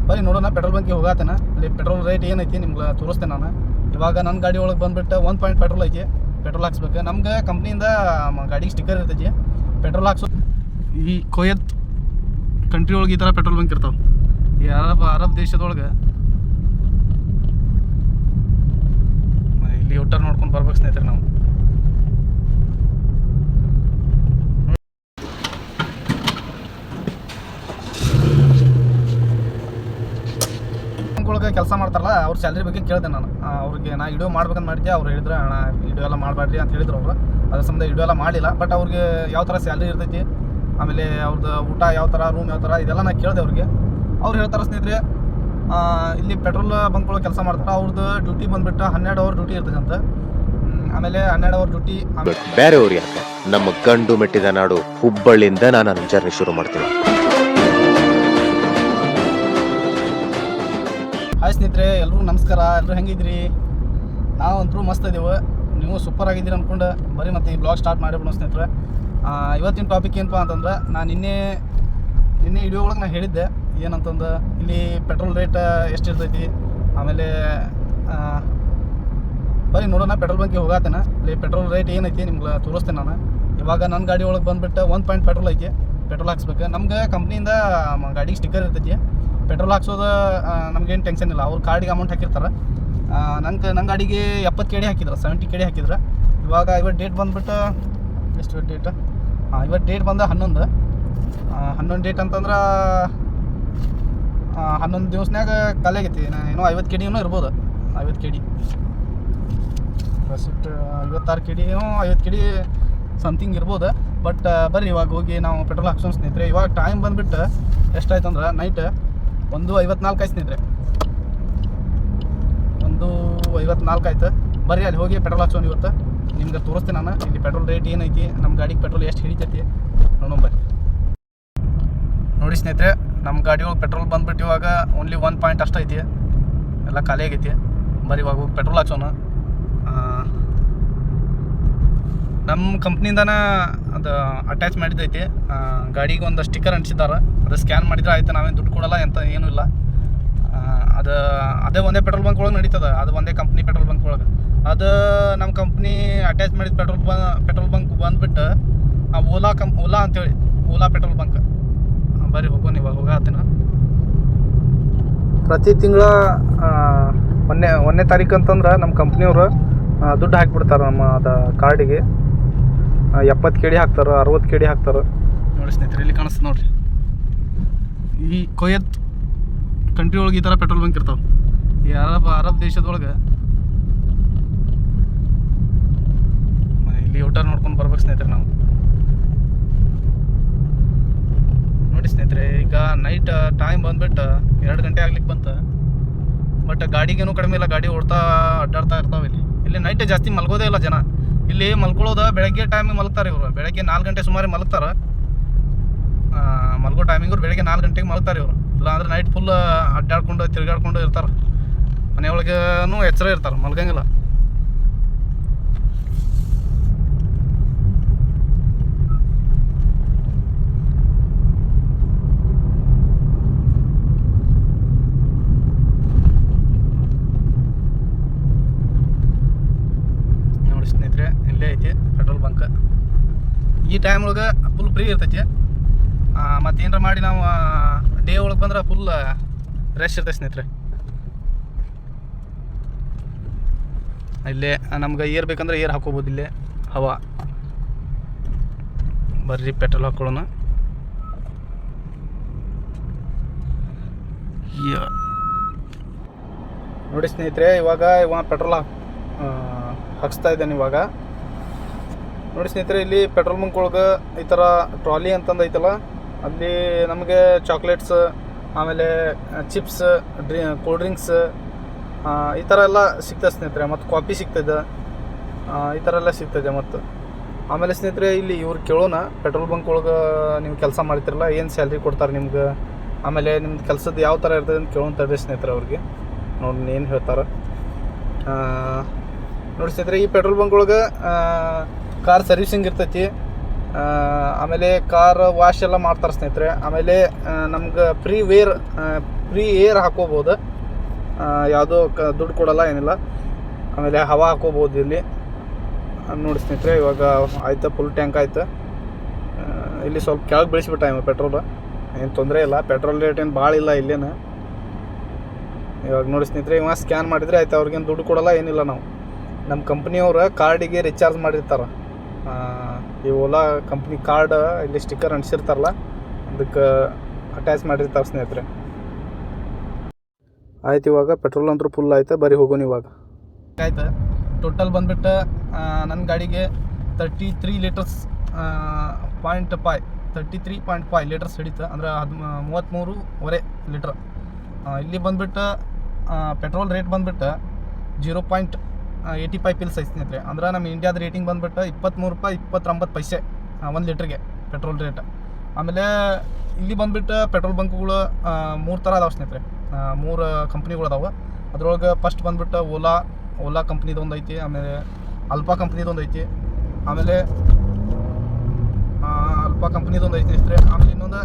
ಬರೀ ನೋಡೋಣ ಪೆಟ್ರೋಲ್ ಬಂಕಿಗೆ ಹೋಗತ್ತೇನೆ. ಅಲ್ಲಿ ಪೆಟ್ರೋಲ್ ರೇಟ್ ಏನೈತಿ ನಿಮ್ಗೆ ತೋರಿಸ್ತೇನೆ ನಾನು. ಇವಾಗ ನನ್ನ ಗಾಡಿ ಒಳಗೆ ಬಂದುಬಿಟ್ಟು 1 ಪಾಯಿಂಟ್ ಪೆಟ್ರೋಲ್ ಐತಿ. ಪೆಟ್ರೋಲ್ ಹಾಕ್ಸ್ಬೇಕು. ನಮ್ಗೆ ಕಂಪ್ನಿಯಿಂದ ಗಾಡಿಗೆ ಸ್ಟಿಕ್ಕರ್ ಇರ್ತೈತಿ ಪೆಟ್ರೋಲ್ ಹಾಕ್ಸೋ. ಈ ಕೊಯತ್ ಕಂಟ್ರಿ ಒಳಗೆ ಈ ಥರ ಪೆಟ್ರೋಲ್ ಬಂಕ್ ಇರ್ತಾವೆ. ಈ ಅರಬ್ ದೇಶದೊಳಗೆ ಇಲ್ಲಿ ಯೂಟರ್ನ್ ನೋಡ್ಕೊಂಡು ಬರ್ಬೇಕು ಸ್ನೇಹಿತರೆ ನಾವು. ಒಳಗೆ ಕೆಲಸ ಮಾಡ್ತಾರಲ್ಲ ಅವ್ರ ಸ್ಯಾಲ್ರಿ ಬಗ್ಗೆ ಕೇಳಿದೆ ನಾನು. ಅವ್ರಿಗೆ ನಾ ವಿಡಿಯೋ ಮಾಡ್ಬೇಕಂತ ಮಾಡಿದ್ದೆ. ಅವ್ರು ಹೇಳಿದ್ರೆ ಅಣ್ಣ ವಿಡಿಯೋ ಎಲ್ಲ ಮಾಡಬೇಡ್ರಿ ಅಂತ ಹೇಳಿದ್ರು ಅವರು. ಅದ್ರ ಸಂಬಂಧ ವಿಡಿಯೋ ಎಲ್ಲ ಮಾಡಿಲ್ಲ. ಬಟ್ ಅವ್ರಿಗೆ ಯಾವ ಥರ ಸ್ಯಾಲ್ರಿ ಇರ್ತೈತಿ, ಆಮೇಲೆ ಅವ್ರದ್ದು ಊಟ ಯಾವ ಥರ, ರೂಮ್ ಯಾವ ಥರ, ಇದೆಲ್ಲ ನಾನು ಕೇಳಿದೆ ಅವ್ರಿಗೆ. ಅವ್ರು ಹೇಳ್ತಾರೆ ಸ್ನೇಹಿತರೆ, ಇಲ್ಲಿ ಪೆಟ್ರೋಲ್ ಬಂಕ್ಗಳು ಕೆಲಸ ಮಾಡ್ತಾರೆ. ಅವ್ರದ್ದು ಡ್ಯೂಟಿ ಬಂದುಬಿಟ್ಟು 12 ಅವರ್ ಡ್ಯೂಟಿ ಇರ್ತದೆ ಅಂತ. ಆಮೇಲೆ 12 ಅವರ್ ಡ್ಯೂಟಿ. ಬೇರೆಯವ್ರು ಯಾಕೆ, ನಮ್ಮ ಗಂಡು ಮೆಟ್ಟಿದ ನಾಡು ಹುಬ್ಬಳ್ಳಿಯಿಂದ ನಾನು ನನ್ನ ಜರ್ನಿ ಶುರು ಮಾಡ್ತೀನಿ. ಹಾಯ್ ಸ್ನೇಹಿತರೆ, ಎಲ್ರಿಗೂ ನಮಸ್ಕಾರ. ಎಲ್ಲರೂ ಹೆಂಗಿದ್ರಿ? ನಾವಂತರೂ ಮಸ್ತ್ ಇದ್ದೀವಿ. ನೀವು ಸೂಪರ್ ಆಗಿದ್ದೀರಿ ಅಂದ್ಕೊಂಡು ಬರೀ ಮತ್ತೆ ಈ ಬ್ಲಾಗ್ ಸ್ಟಾರ್ಟ್ ಮಾಡಿಬಿಡೋಣ ಸ್ನೇಹಿತರೆ. ಇವತ್ತಿನ ಟಾಪಿಕ್ ಏನಪ್ಪ ಅಂತಂದ್ರೆ, ನಾನು ನಿನ್ನೆ ವಿಡಿಯೋ ಒಳಗೆ ನಾನು ಹೇಳಿದ್ದೆ ಏನಂತಂದು, ಇಲ್ಲಿ ಪೆಟ್ರೋಲ್ ರೇಟ್ ಎಷ್ಟಿರ್ತೈತಿ, ಆಮೇಲೆ ಬರೀ ನೋಡೋಣ ಪೆಟ್ರೋಲ್ ಬಂಕಿಗೆ ಹೋಗತ್ತೇನೆ. ಅಲ್ಲಿ ಪೆಟ್ರೋಲ್ ರೇಟ್ ಏನೈತಿ ನಿಮ್ಗೆ ತೋರಿಸ್ತೇನೆ ನಾನು. ಇವಾಗ ನನ್ನ ಗಾಡಿ ಒಳಗೆ ಬಂದುಬಿಟ್ಟು 1 ಪಾಯಿಂಟ್ ಪೆಟ್ರೋಲ್ ಐತಿ. ಪೆಟ್ರೋಲ್ ಹಾಕ್ಸ್ಬೇಕು. ನಮ್ಗೆ ಕಂಪ್ನಿಯಿಂದ ಗಾಡಿಗೆ ಸ್ಟಿಕ್ಕರ್ ಇರ್ತೈತಿ. ಪೆಟ್ರೋಲ್ ಹಾಕ್ಸೋದು ನಮಗೇನು ಟೆನ್ಷನ್ ಇಲ್ಲ. ಅವ್ರು ಕಾರ್ಡಿಗೆ ಅಮೌಂಟ್ ಹಾಕಿರ್ತಾರೆ. ನನ್ನ ಗಾಡಿಗೆ 70 KD ಹಾಕಿದ್ರು, 70 KD ಹಾಕಿದ್ರು. ಇವಾಗ ಇವತ್ತು ಡೇಟ್ ಬಂದುಬಿಟ್ಟು ಎಷ್ಟು ಡೇಟ್? ಇವತ್ತು ಡೇಟ್ ಬಂದು 11 ಡೇಟ್ ಅಂತಂದ್ರೆ 11 ದಿವಸನಾಗ ಖಾಲಿ ಆಗೈತಿ. ಏನೋ 50 KD ಇರ್ಬೋದು. 50 KD ರಸಿಟ್ 56 KD 50 KD ಸಮಥಿಂಗ್ ಇರ್ಬೋದು. ಬಟ್ ಬರ್ರಿ ಇವಾಗ ಹೋಗಿ ನಾವು ಪೆಟ್ರೋಲ್ ಹಾಕ್ಸೋಣ ಸ್ನೇಹಿತರೆ. ಇವಾಗ ಟೈಮ್ ಬಂದುಬಿಟ್ಟು ಎಷ್ಟಾಯ್ತು ಅಂದ್ರೆ ನೈಟ್ 1:54 ಆಯ್ತು ಸ್ನೇಹಿತರೆ. 1:54 ಆಯ್ತು. ಬರ್ರಿ ಅಲ್ಲಿ ಹೋಗಿ ಪೆಟ್ರೋಲ್ ಹಾಕ್ಸೋಣ. ಇವತ್ತು ನಿಮ್ಗೆ ತೋರಿಸ್ತೀನಿ ನಾನು ಇಲ್ಲಿ ಪೆಟ್ರೋಲ್ ರೇಟ್ ಏನೈತಿ, ನಮ್ಮ ಗಾಡಿಗೆ ಪೆಟ್ರೋಲ್ ಎಷ್ಟು ಹಿಡಿತೈತಿ ನೋಡೋಣ ಬರ್ರಿ. ನೋಡಿ ಸ್ನೇಹಿತರೆ, ನಮ್ಮ ಗಾಡಿ ಒಳಗೆ ಪೆಟ್ರೋಲ್ ಬಂದುಬಿಟ್ಟು ಇವಾಗ ಓನ್ಲಿ 1 ಪಾಯಿಂಟ್ ಅಷ್ಟು ಐತಿ. ಎಲ್ಲ ಖಾಲಿ ಆಗೈತಿ. ಬರ್ರಿ ಇವಾಗ ಹೋಗಿ ಪೆಟ್ರೋಲ್ ಹಾಕ್ಸೋಣ. ನಮ್ಮ ಕಂಪ್ನಿಯಿಂದನೇ ಅದು ಅಟ್ಯಾಚ್ ಮಾಡಿದ್ದೈತಿ. ಗಾಡಿಗೆ ಒಂದು ಸ್ಟಿಕ್ಕರ್ ಅಂಟಿಸಿದ್ದಾರೆ. ಅದು ಸ್ಕ್ಯಾನ್ ಮಾಡಿದ್ರೆ ಆಯ್ತು, ನಾವೇನು ದುಡ್ಡು ಕೊಡೋಲ್ಲ ಅಂತ ಏನೂ ಇಲ್ಲ. ಅದೇ ಒಂದೇ ಪೆಟ್ರೋಲ್ ಬಂಕ್ ಒಳಗೆ ನಡೀತದೆ. ಅದು ಒಂದೇ ಕಂಪ್ನಿ ಪೆಟ್ರೋಲ್ ಬಂಕ್ ಒಳಗೆ. ಅದು ನಮ್ಮ ಕಂಪ್ನಿ ಅಟ್ಯಾಚ್ ಮಾಡಿದ ಪೆಟ್ರೋಲ್ ಬಂಕ್ ಬಂದುಬಿಟ್ಟು ಓಲಾ ಅಂತೇಳಿ, ಓಲಾ ಪೆಟ್ರೋಲ್ ಬಂಕ್. ಬರ್ರಿ ಹೋಗೋಣ ಇವಾಗ ಹೋಗತ್ತೀನ. ಪ್ರತಿ ತಿಂಗಳ ಒಂದನೇ ತಾರೀಕು ಅಂತಂದ್ರೆ ನಮ್ಮ ಕಂಪ್ನಿಯವರು ದುಡ್ಡು ಹಾಕಿಬಿಡ್ತಾರೆ ನಮ್ಮ ಅದು ಕಾರ್ಡಿಗೆ. 70 KD ಹಾಕ್ತಾರೆ, 60 KD ಹಾಕ್ತಾರೆ. ನೋಡಿ ಸ್ನೇಹಿತರೆ, ಇಲ್ಲಿ ಕಾಣಿಸ್ತದೆ ನೋಡಿರಿ. ಈ ಕೊಯತ್ ಕಂಟ್ರಿ ಒಳಗೆ ಈ ಥರ ಪೆಟ್ರೋಲ್ ಬಂಕ್ ಇರ್ತಾವೆ. ಈ ಅರಬ್ ದೇಶದೊಳಗೆ ಇಲ್ಲಿ ಯೂಟರ್ನ್ ನೋಡ್ಕೊಂಡು ಬರ್ಬೇಕು ಸ್ನೇಹಿತರೆ ನಾವು. ನೋಡಿ ಸ್ನೇಹಿತರೆ, ಈಗ ನೈಟ್ ಟೈಮ್ ಬಂದುಬಿಟ್ಟು 2 ಗಂಟೆ ಆಗ್ಲಿಕ್ಕೆ ಬಂತು. ಬಟ್ ಗಾಡಿಗೇನು ಕಡಿಮೆ ಇಲ್ಲ. ಗಾಡಿ ಅಡ್ಡಾಡ್ತಾ ಇರ್ತಾವೆ. ಇಲ್ಲಿ ನೈಟ್ ಜಾಸ್ತಿ ಮಲ್ಗೋದೇ ಇಲ್ಲ ಜನ. ಇಲ್ಲಿ ಮಲ್ಕೊಳ್ಳೋದು ಬೆಳಗ್ಗೆ ಟೈಮಿಗೆ ಮಲಗ್ತಾರೆ ಇವರು. ಬೆಳಗ್ಗೆ 4 ಗಂಟೆ ಸುಮಾರು ಮಲಗ್ತಾರೆ. ಮಲ್ಗೋ ಟೈಮಿಂಗ್ ಬೆಳಗ್ಗೆ 4 ಗಂಟೆಗೆ ಮಲಗ್ತಾರೆ ಇವರು. ಇಲ್ಲಾಂದ್ರೆ ನೈಟ್ ಫುಲ್ ಅಡ್ಡಾಡ್ಕೊಂಡು ತಿರುಗಾಡ್ಕೊಂಡು ಇರ್ತಾರೆ. ಮನೆಯೊಳಗೂ ಎಚ್ಚರ ಇರ್ತಾರೆ, ಮಲ್ಗಂಗಿಲ್ಲ. ನೋಡಿ ಸ್ನೇಹಿತರೆ, ಇಲ್ಲೇ ಐತಿ ಪೆಟ್ರೋಲ್ ಬಂಕ್. ಈ ಟೈಮ್ ಒಳಗೆ ಫುಲ್ ಫ್ರೀ ಇರ್ತೈತಿ. ಮತ್ತೇನಾರ ಮಾಡಿ ನಾವು ಡೇ ಒಳಗೆ ಬಂದ್ರೆ ಫುಲ್ ರಶ್ ಇರ್ತೈತೆ ಸ್ನೇಹಿತರೆ. ಇಲ್ಲೇ ನಮ್ಗೆ ಏರ್ ಬೇಕಂದ್ರೆ ಏರ್ ಹಾಕೋಬೋದು. ಇಲ್ಲೇ ಹವಾ. ಬರ್ರಿ ಪೆಟ್ರೋಲ್ ಹಾಕೊಳ್ಳೋಣ. ನೋಡಿ ಸ್ನೇಹಿತರೆ, ಇವಾಗ ಪೆಟ್ರೋಲ್ ಹಾಕ್ಸ್ತಾ ಇದ್ದಾನೆ ಇವಾಗ. ನೋಡಿ ಸ್ನೇಹಿತರೆ, ಇಲ್ಲಿ ಪೆಟ್ರೋಲ್ ಬಂಕ್ ಒಳಗೆ ಈ ಥರ ಟ್ರಾಲಿ ಅಂತಂದು ಐತಲ್ಲ, ಅಲ್ಲಿ ನಮಗೆ ಚಾಕ್ಲೇಟ್ಸ್, ಆಮೇಲೆ ಚಿಪ್ಸ್, ಕೂಲ್ ಡ್ರಿಂಕ್ಸ್ ಈ ಥರ ಎಲ್ಲ ಸಿಗ್ತದೆ ಸ್ನೇಹಿತರೆ. ಮತ್ತು ಕಾಫಿ ಸಿಗ್ತದೆ, ಈ ಥರ ಎಲ್ಲ ಸಿಗ್ತದೆ. ಮತ್ತು ಆಮೇಲೆ ಸ್ನೇಹಿತರೆ, ಇಲ್ಲಿ ಇವ್ರು ಕೇಳೋಣ, ಪೆಟ್ರೋಲ್ ಬಂಕ್ ಒಳಗೆ ನೀವು ಕೆಲಸ ಮಾಡ್ತಿರಲ್ಲ, ಏನು ಸ್ಯಾಲ್ರಿ ಕೊಡ್ತಾರೆ ನಿಮ್ಗೆ, ಆಮೇಲೆ ನಿಮ್ದು ಕೆಲಸದ್ದು ಯಾವ ಥರ ಇರ್ತದೆ ಅಂತ ಕೇಳೋಣ ತಡ್ರಿ ಸ್ನೇಹಿತರೆ ಅವ್ರಿಗೆ. ನೋಡಿ ಏನು ಹೇಳ್ತಾರೆ ನೋಡಿ ಸ್ನೇಹಿತರೆ. ಈ ಪೆಟ್ರೋಲ್ ಬಂಕ್ ಒಳಗೆ ಕಾರ್ ಸರ್ವಿಸಿಂಗ್ ಇರ್ತೈತಿ. ಆಮೇಲೆ ಕಾರ್ ವಾಶ್ ಎಲ್ಲ ಮಾಡ್ತಾರೆ ಸ್ನೇಹಿತರೆ. ಆಮೇಲೆ ನಮ್ಗೆ ಫ್ರೀ ಏರ್ ಹಾಕೋಬೋದು, ಯಾವುದೋ ದುಡ್ಡು ಕೊಡೋಲ್ಲ ಏನಿಲ್ಲ. ಆಮೇಲೆ ಹವಾ ಹಾಕೋಬೋದು ಇಲ್ಲಿ ನೋಡಿ ಸ್ನೇಹಿತರೆ. ಇವಾಗ ಆಯ್ತು, ಫುಲ್ ಟ್ಯಾಂಕ್ ಆಯ್ತು. ಇಲ್ಲಿ ಸ್ವಲ್ಪ ಕೆಳಗೆ ಬೆಳೆಸಿಬಿಟ್ಟ ಇವ ಪೆಟ್ರೋಲ್, ಏನು ತೊಂದರೆ ಇಲ್ಲ. ಪೆಟ್ರೋಲ್ ರೇಟ್ ಏನು ಭಾಳ ಇಲ್ಲ ಇಲ್ಲೇನು. ಇವಾಗ ನೋಡಿ ಸ್ನೇಹಿತರೆ, ಇವ ಸ್ಕ್ಯಾನ್ ಮಾಡಿದರೆ ಆಯ್ತು, ಅವ್ರಿಗೇನು ದುಡ್ಡು ಕೊಡೋಲ್ಲ ಏನಿಲ್ಲ. ನಾವು ನಮ್ಮ ಕಂಪ್ನಿಯವ್ರ ಕಾರ್ಡಿಗೆ ರಿಚಾರ್ಜ್ ಮಾಡಿರ್ತಾರೆ. ಈ ಓಲಾ ಕಂಪ್ನಿ ಕಾರ್ಡ್ ಇಲ್ಲಿ ಸ್ಟಿಕ್ಕರ್ ಅಂಟಿಸಿರ್ತಾರಲ್ಲ, ಅದಕ್ಕೆ ಅಟ್ಯಾಚ್ ಮಾಡಿರ್ತಾರೆ ಸ್ನೇಹಿತರೆ. ಆಯ್ತು, ಇವಾಗ ಪೆಟ್ರೋಲ್ ಅಂತೂ ಫುಲ್ ಆಯ್ತು. ಬರೀ ಹೋಗೋಣ ಇವಾಗ. ಆಯ್ತು, ಟೋಟಲ್ ಬಂದುಬಿಟ್ಟು ನನ್ನ ಗಾಡಿಗೆ 33 ಲೀಟರ್ಸ್ 33.5 ಲೀಟರ್ಸ್ ಹಿಡಿತು. ಅಂದ್ರೆ 33.5 ಲೀಟ್ರ್. ಇಲ್ಲಿ ಬಂದುಬಿಟ್ಟು ಪೆಟ್ರೋಲ್ ರೇಟ್ ಬಂದುಬಿಟ್ಟು 0.85 ಪಿಲ್ಸ್ ಐತೆ ಸ್ನೇಹಿತರೆ. ಅಂದ್ರೆ ನಮ್ಮ ಇಂಡಿಯಾದ ರೇಟಿಂಗ್ ಬಂದುಬಿಟ್ಟು ₹23.29 1 ಲೀಟ್ರಿಗೆ ಪೆಟ್ರೋಲ್ ರೇಟ್. ಆಮೇಲೆ ಇಲ್ಲಿ ಬಂದುಬಿಟ್ಟು ಪೆಟ್ರೋಲ್ ಬಂಕ್ಗಳು 3 ಥರ ಅದಾವೆ ಸ್ನೇಹಿತರೆ. 3 ಕಂಪ್ನಿಗಳು ಅದಾವೆ. ಅದ್ರೊಳಗೆ ಫಸ್ಟ್ ಬಂದುಬಿಟ್ಟು ಓಲಾ ಕಂಪ್ನಿದು ಒಂದು ಐತಿ. ಆಮೇಲೆ ಅಲ್ಫಾ ಕಂಪ್ನಿದು ಒಂದು ಐತಿ. ಆಮೇಲೆ ಅಲ್ಫಾ ಕಂಪ್ನಿದು ಒಂದು ಐತಿ ಸ್ನೇಹಿತರೆ. ಆಮೇಲೆ ಇನ್ನೊಂದು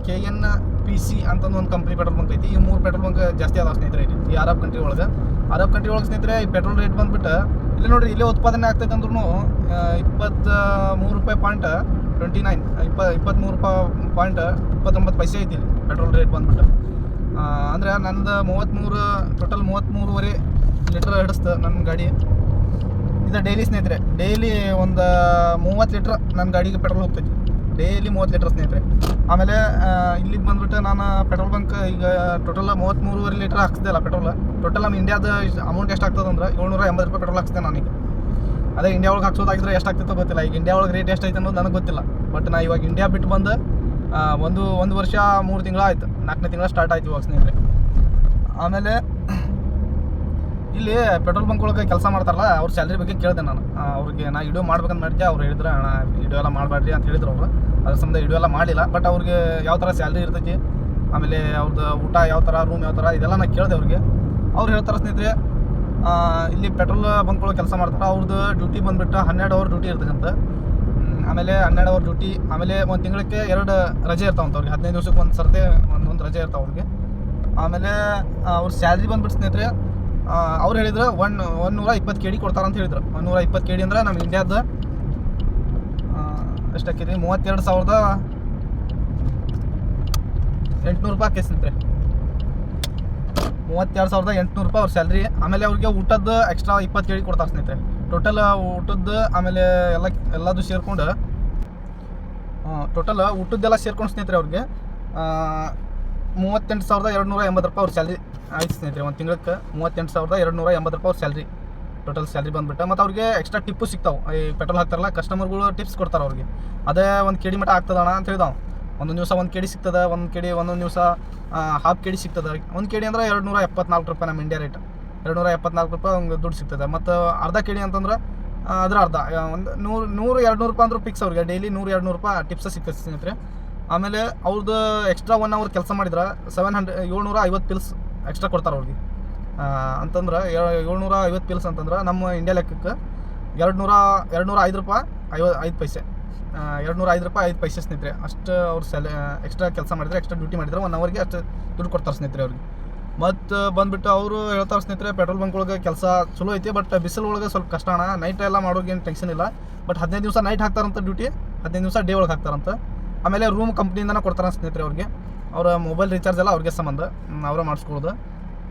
KNPC ಅಂತಂದು ಒಂದು ಕಂಪ್ನಿ ಪೆಟ್ರೋಲ್ ಬಂಕ್ ಐತಿ. ಈ 3 ಪೆಟ್ರೋಲ್ ಬಂಕ್ ಜಾಸ್ತಿ ಅದಾವೆ ಸ್ನೇಹಿತರೆ ಇಲ್ಲಿ ಈ ಅರಬ್ ಕಂಟ್ರಿ ಒಳಗೆ. ಸ್ನೇಹಿತರೆ, ಈ ಪೆಟ್ರೋಲ್ ರೇಟ್ ಬಂದುಬಿಟ್ಟು ಇಲ್ಲಿ ನೋಡಿರಿ, ಇಲ್ಲೇ ಉತ್ಪಾದನೆ ಆಗ್ತೈತೆ ಅಂದ್ರೂ ₹23.29 ₹23.29 ಐತಿ ಇಲ್ಲಿ ಪೆಟ್ರೋಲ್ ರೇಟ್ ಬಂದುಬಿಟ್ಟು. ಅಂದರೆ ನಂದು ಟೋಟಲ್ 33.5 ಲೀಟ್ರ್ ಹಿಡಿಸ್ತು ನನ್ನ ಗಾಡಿ. ಇದು ಡೈಲಿ ಸ್ನೇಹಿತರೆ, ಡೈಲಿ ಒಂದು 30 ಲೀಟ್ರ್ ನನ್ನ ಗಾಡಿಗೆ ಪೆಟ್ರೋಲ್ ಹೋಗ್ತೈತಿ. ಡೈಲಿ 30 ಲೀಟ್ರ್ ಸ್ನೇಹಿತರೆ. ಆಮೇಲೆ ಇಲ್ಲಿಗೆ ಬಂದುಬಿಟ್ಟು ನಾನು ಪೆಟ್ರೋಲ್ ಬಂಕ್ ಈಗ ಟೋಟಲ್ 33.5 ಲೀಟ್ರ್ ಹಾಕ್ಸ್ದೆ ಅಲ್ಲ ಪೆಟ್ರೋಲ್. ಟೋಟಲ್ ನಮ್ಮ ಇಂಡಿಯಾದ ಅಮೌಂಟ್ ಎಷ್ಟು ಆಗ್ತದೆ ಅಂದ್ರೆ ₹780 ಪೆಟ್ರೋಲ್ ಹಾಕ್ಸ್ದೆ ನಾನೀಗ. ಅದೇ ಇಂಡಿಯಾ ಒಳಗೆ ಹಾಕ್ಸೋದಾಗಿದ್ರೆ ಎಷ್ಟು ಆಗ್ತಿತ್ತೋ ಗೊತ್ತಿಲ್ಲ. ಈಗ ಇಂಡಿಯಾ ಒಳಗೆ ರೇಟ್ ಎಷ್ಟು ಐತೆ ಅನ್ನೋದು ನನಗೆ ಗೊತ್ತಿಲ್ಲ. ಬಟ್ ನಾ ಇವಾಗ ಇಂಡಿಯಾ ಬಿಟ್ಟು ಬಂದು ಒಂದು ವರ್ಷ 3 ತಿಂಗಳು ಆಯಿತು. 4ನೇ ತಿಂಗಳು ಸ್ಟಾರ್ಟ್ ಆಯ್ತು ಇವಾಗ ಸ್ನೇಹಿತರೆ. ಆಮೇಲೆ ಇಲ್ಲಿ ಪೆಟ್ರೋಲ್ ಬಂಕ್ ಒಳಗೆ ಕೆಲಸ ಮಾಡ್ತಾರಲ್ಲ, ಅವ್ರ ಸ್ಯಾಲ್ರಿ ಬಗ್ಗೆ ಕೇಳಿದೆ ನಾನು. ಅವ್ರಿಗೆ ನಾ ವಿಡಿಯೋ ಮಾಡ್ಬೇಕಂತ ಮಾಡಿದ್ದೆ. ಅವ್ರು ಹೇಳಿದ್ರು, ಅಣ್ಣ ವಿಡಿಯೋ ಎಲ್ಲ ಮಾಡಬೇಡ್ರಿ ಅಂತ ಹೇಳಿದ್ರು ಅವರು. ಅದ್ರ ಸಂಬಂಧ ವಿಡಿಯೋ ಎಲ್ಲ ಮಾಡಿಲ್ಲ. ಬಟ್ ಅವ್ರಿಗೆ ಯಾವ ಥರ ಸ್ಯಾಲ್ರಿ ಇರ್ತೈತಿ, ಆಮೇಲೆ ಅವ್ರದ್ದು ಊಟ ಯಾವ ಥರ, ರೂಮ್ ಯಾವ ಥರ, ಇದೆಲ್ಲ ನಾನು ಕೇಳಿದೆ ಅವ್ರಿಗೆ. ಅವ್ರು ಹೇಳ್ತಾರೆ ಸ್ನೇಹಿತರೆ, ಇಲ್ಲಿ ಪೆಟ್ರೋಲ್ ಬಂಕ್ಗಳು ಕೆಲಸ ಮಾಡ್ತಾರೆ. ಅವ್ರದ್ದು ಡ್ಯೂಟಿ ಬಂದುಬಿಟ್ಟು 12 ಅವರ್ ಡ್ಯೂಟಿ ಇರ್ತಕ್ಕಂಥ. ಆಮೇಲೆ 12 ಅವರ್ ಡ್ಯೂಟಿ. ಆಮೇಲೆ ಒಂದು ತಿಂಗಳಿಗೆ 2 ರಜೆ ಇರ್ತಾವಂತ ಅವ್ರಿಗೆ. 15 ದಿವ್ಸಕ್ಕೆ ಒಂದು ಸರ್ತಿ ಒಂದು ರಜೆ ಇರ್ತಾವೆ ಅವ್ರಿಗೆ. ಆಮೇಲೆ ಅವ್ರ ಸ್ಯಾಲ್ರಿ ಬಂದುಬಿಟ್ಟು ಸ್ನೇಹಿತರೆ, ಅವ್ರು ಹೇಳಿದ್ರು 120 KD ಕೊಡ್ತಾರಂತ ಹೇಳಿದ್ರು. 120 KD ಅಂದ್ರೆ ನಮ್ಮ ಇಂಡಿಯಾದ ಎಷ್ಟಾಕೈತಿ, ₹32,800 ಆಕೈತಿ ಸ್ನೇಹಿತರೆ. ₹32,800 ಅವ್ರ ಸ್ಯಾಲ್ರಿ. ಆಮೇಲೆ ಅವ್ರಿಗೆ ಊಟದ್ದು ಎಕ್ಸ್ಟ್ರಾ 20 KD ಕೊಡ್ತಾರೆ ಸ್ನೇಹಿತರೆ. ಟೋಟಲ್ ಊಟದ್ದು ಆಮೇಲೆ ಎಲ್ಲದು ಸೇರ್ಕೊಂಡು ಟೋಟಲ್ ಊಟದ್ದೆಲ್ಲ ಸೇರ್ಕೊಂಡು ಸ್ನೇಹಿತರೆ ಅವ್ರಿಗೆ ₹38,280 ಅವ್ರ ಸ್ಯಾಲ್ರಿ ಆಯ್ತು ಸ್ನೇಹಿತರೆ. ಒಂದು ತಿಂಗಳಿಗೆ ₹38,280 ಅವ್ರ ಸ್ಯಾಲ್ರಿ, ಟೋಟಲ್ ಸ್ಯಾಲ್ರಿ ಬಂದುಬಿಟ್ಟು. ಮತ್ತು ಅವ್ರಿಗೆ ಎಕ್ಸ್ಟ್ರಾ ಟಿಪ್ಪು ಸಿಗ್ತಾವೆ. ಈ ಪೆಟ್ರೋಲ್ ಹಾಕ್ತಾರಲ್ಲ, ಕಸ್ಟಮರ್ಗಳು ಟಿಪ್ಸ್ ಕೊಡ್ತಾರೆ ಅವ್ರಿಗೆ. ಅದೇ 1 KD ಮಟ್ಟ ಆಗ್ತದಣ್ಣ ಅಂತ ಹೇಳಿದಾವೆ. ಒಂದೊಂದು ದಿವಸ 1 KD ಸಿಗ್ತದೆ, ಒಂದೊಂದು ದಿವಸ ½ KD ಸಿಗ್ತದೆ. 1 KD ಅಂದ್ರೆ ₹274 ನಮ್ಮ ಇಂಡಿಯಾ ರೇಟ್. ₹274 ಹಂಗೆ ದುಡ್ಡು ಸಿಗ್ತದೆ. ಮತ್ತು ಅರ್ಧ KD ಅಂತಂದ್ರೆ ಅದ್ರ ಅರ್ಧ ಒಂದು $100-200 ಅಂದ್ರೆ ಫಿಕ್ಸ್ ಅವ್ರಿಗೆ. ಡೈಲಿ $100-200 ಟಿಪ್ಸ್ ಸಿಗ್ತದೆ ಸ್ನೇಹಿತರೆ. ಆಮೇಲೆ ಅವ್ರದ್ದು ಎಕ್ಸ್ಟ್ರಾ 1 ಅವರ್ ಕೆಲಸ ಮಾಡಿದ್ರೆ 750 ಪಿಲ್ಸ್ ಎಕ್ಸ್ಟ್ರಾ ಕೊಡ್ತಾರೆ ಅವ್ರಿಗೆ. ಅಂತಂದ್ರೆ 750 ಪಿಲ್ಸ್ ಅಂತಂದ್ರೆ ನಮ್ಮ ಇಂಡಿಯಾ ಲೆಕ್ಕಕ್ಕೆ ₹205.5 ₹205 ಸ್ನೇಹಿತರೆ. ಅಷ್ಟು ಅವ್ರು ಎಕ್ಸ್ಟ್ರಾ ಕೆಲಸ ಮಾಡಿದ್ರೆ, ಎಕ್ಸ್ಟ್ರಾ ಡ್ಯೂಟಿ ಮಾಡಿದ್ರೆ 1 ಅವರ್ಗೆ ಅಷ್ಟು ದುಡ್ಡು ಕೊಡ್ತಾರೆ ಸ್ನೇಹಿತರೆ ಅವ್ರಿಗೆ. ಮತ್ತು ಬಂದುಬಿಟ್ಟು ಅವರು ಹೇಳ್ತಾರೆ ಸ್ನೇಹಿತರೆ, ಪೆಟ್ರೋಲ್ ಬಂಕ್ ಒಳಗೆ ಕೆಲಸ ಚಲೋ ಐತಿ. ಬಟ್ ಬಿಸಿಲು ಒಳಗೆ ಸ್ವಲ್ಪ ಕಷ್ಟ ಅಣ್ಣ. ನೈಟ್ ಎಲ್ಲ ಮಾಡೋಗೇನು ಟೆನ್ಷನ್ ಇಲ್ಲ. ಬಟ್ 15 ದಿವಸ ನೈಟ್ ಹಾಕ್ತಾರಂತ ಡ್ಯೂಟಿ, 15 ದಿವಸ ಡೇ ಒಳಗೆ ಹಾಕ್ತಾರಂತ. ಆಮೇಲೆ ರೂಮ್ ಕಂಪ್ನಿಯಿಂದನೇ ಕೊಡ್ತಾರೆ ಸ್ನೇಹಿತರೆ ಅವ್ರಿಗೆ. ಅವರ ಮೊಬೈಲ್ ರೀಚಾರ್ಜ್ ಎಲ್ಲ ಅವ್ರಿಗೆ ಸಂಬಂಧ, ಅವರೇ ಮಾಡಿಸ್ಕೊಳ್ಳೋದು.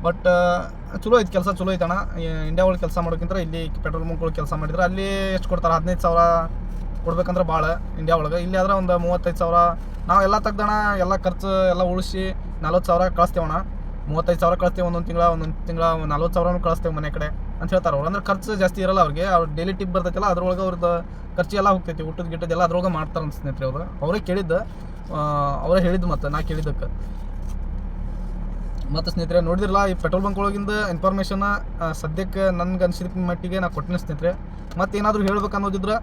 ಬಟ್ ಚಲೋ ಐತೆ, ಕೆಲಸ ಚಲೋ ಐತಣ್ಣ. ಇಂಡಿಯಾ ಒಳಗೆ ಕೆಲಸ ಮಾಡೋಕ್ಕಿಂತ ಇಲ್ಲಿ ಪೆಟ್ರೋಲ್ ಬಂಕ್ಗಳು ಕೆಲಸ ಮಾಡಿದ್ರೆ ಅಲ್ಲಿ ಎಷ್ಟು ಕೊಡ್ತಾರೆ, 15,000 ಕೊಡ್ಬೇಕಂದ್ರೆ ಭಾಳ ಇಂಡಿಯಾ ಒಳಗೆ. ಇಲ್ಲಿ ಆದ್ರೆ ಒಂದು 35,000 ನಾವು ಎಲ್ಲ ತೆಗ್ದಣ, ಎಲ್ಲ ಖರ್ಚು ಎಲ್ಲ ಉಳಿಸಿ 40,000 ಕಳಿಸ್ತೇವಣ್ಣ. 35,000 ಕಳಿಸ್ತೇವೆ ಒಂದೊಂದು ತಿಂಗಳ 40,000 ಕಳಿಸ್ತೇವೆ ಮನೆ ಕಡೆ ಅಂತ ಹೇಳ್ತಾರೆ ಅವ್ರು. ಅಂದ್ರೆ ಖರ್ಚು ಜಾಸ್ತಿ ಇರಲ್ಲ ಅವ್ರಿಗೆ. ಅವ್ರು ಡೈಲಿ ಟಿಪ್ ಬರ್ತೈತಿಲ್ಲ, ಅದ್ರೊಳಗೆ ಅವ್ರದ್ದು ಖರ್ಚು ಎಲ್ಲ ಹೋಗ್ತೈತಿ. ಊಟದ ಗಿಟ್ಟದೆಲ್ಲ ಅದ್ರೊಳಗೆ ಮಾಡ್ತಾರೆ ಅಂತ ಸ್ನೇಹಿತರೆ ಅವರು. ಅವರೇ ಕೇಳಿದ್ದು, ಅವರೇ ಹೇಳಿದ್ದು. ಮತ್ತು ನಾ ಕೇಳಿದ್ದಕ್ಕೆ ಮತ್ತು ಸ್ನೇಹಿತರೆ ನೋಡಿದಿರಲ್ಲ, ಈ ಪೆಟ್ರೋಲ್ ಬಂಕ್ ಒಳಗಿಂದ ಇನ್ಫಾರ್ಮೇಷನ್ ಸದ್ಯಕ್ಕೆ ನನಗೆ ಅನಿಸಿದ ಮಟ್ಟಿಗೆ ನಾ ಕೊಟ್ಟಿನ ಸ್ನೇಹಿತರೆ. ಮತ್ತು ಏನಾದರೂ ಹೇಳ್ಬೇಕು ಅನ್ನೋದಿದ್ರೆ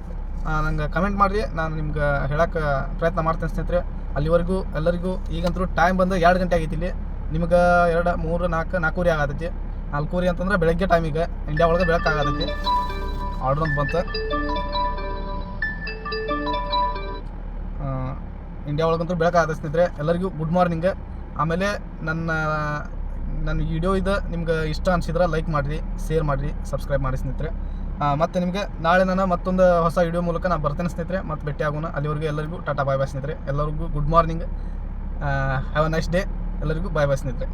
ನಂಗೆ ಕಮೆಂಟ್ ಮಾಡಿರಿ, ನಾನು ನಿಮ್ಗೆ ಹೇಳೋಕ್ಕೆ ಪ್ರಯತ್ನ ಮಾಡ್ತೇನೆ ಸ್ನೇಹಿತರೆ. ಅಲ್ಲಿವರೆಗೂ ಎಲ್ಲರಿಗೂ ಈಗಂತೂ ಟೈಮ್ ಬಂದು 2 ಗಂಟೆ ಆಗೈತಿ. ಇಲ್ಲಿ ನಿಮ್ಗೆ 2, 3, 4, 4:15 ಆಗತೈತಿ. 4:15 ಅಂತಂದ್ರೆ ಬೆಳಗ್ಗೆ ಟೈಮಿಗೆ ಇಂಡಿಯಾ ಒಳಗೆ ಬೆಳಕಾಗತೈತಿ. ಆರ್ಡ್ರ್ ಅಂತ ಬಂತು. ಇಂಡಿಯಾ ಒಳಗಂತೂ ಬೆಳಕಾಗತ್ತೆ ಸ್ನೇಹಿತರೆ. ಎಲ್ಲರಿಗೂ ಗುಡ್ ಮಾರ್ನಿಂಗ್. ಆಮೇಲೆ ನನ್ನ ವಿಡಿಯೋ ಇದು ನಿಮ್ಗೆ ಇಷ್ಟ ಅನಿಸಿದ್ರೆ ಲೈಕ್ ಮಾಡಿರಿ, ಶೇರ್ ಮಾಡಿರಿ, ಸಬ್ಸ್ಕ್ರೈಬ್ ಮಾಡಿ ಸ್ನೇಹಿತರೆ. ಮತ್ತು ನಿಮಗೆ ನಾಳೆ ನಾನು ಮತ್ತೊಂದು ಹೊಸ ವಿಡಿಯೋ ಮೂಲಕ ನಾನು ಬರ್ತೇನೆ ಸ್ನೇಹಿತರೆ. ಮತ್ತೆ ಭೇಟಿ ಆಗೋಣ. ಅಲ್ಲಿವರೆಗೂ ಎಲ್ಲರಿಗೂ ಟಾಟಾ ಬಾಯ್ ಬಾಯ್ ಸ್ನೇಹಿತರೆ. ಎಲ್ಲರಿಗೂ good morning, have a nice day. ಎಲ್ಲರಿಗೂ ಬಾಯ್ ಬಾಯ್ ಸ್ನೇಹಿತರೆ.